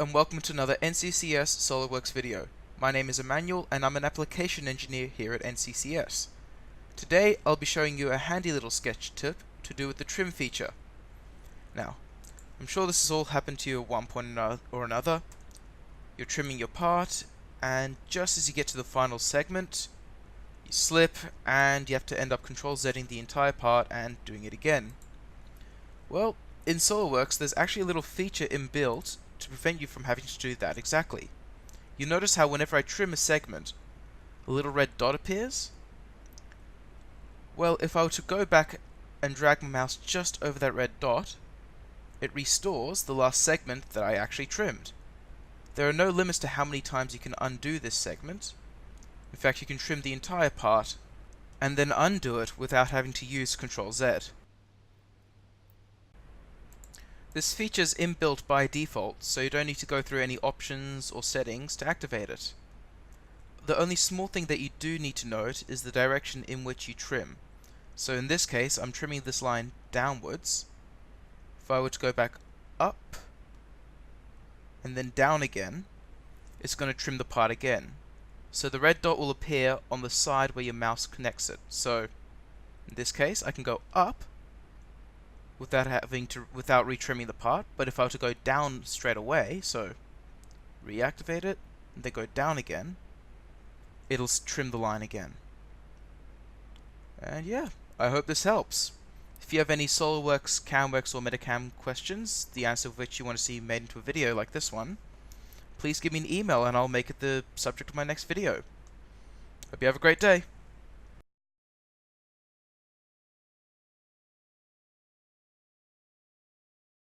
and welcome to another NCCS SOLIDWORKS video. My name is Emmanuel and I'm an application engineer here at NCCS. Today I'll be showing you a handy little sketch tip to do with the trim feature. Now, I'm sure this has all happened to you at one point or another. You're trimming your part, and just as you get to the final segment, you slip and you have to end up Ctrl Zing the entire part and doing it again. Well, in SOLIDWORKS there's actually a little feature inbuilt to prevent you from having to do that exactly. You notice how whenever I trim a segment, a little red dot appears? Well, if I were to go back and drag my mouse just over that red dot, it restores the last segment that I actually trimmed. There are no limits to how many times you can undo this segment. In fact, you can trim the entire part and then undo it without having to use Ctrl Z. This feature is inbuilt by default, so you don't need to go through any options or settings to activate it. The only small thing that you do need to note is the direction in which you trim. So in this case, I'm trimming this line downwards. If I were to go back up and then down again, it's going to trim the part again. So the red dot will appear on the side where your mouse connects it. So in this case, I can go up without retrimming the part, but if I were to go down straight away, so reactivate it and then go down again, it'll trim the line again. And yeah, I hope this helps. If you have any SOLIDWORKS, CAMWorks or Metacam questions, the answer of which you want to see made into a video like this one, please give me an email and I'll make it the subject of my next video. Hope you have a great day.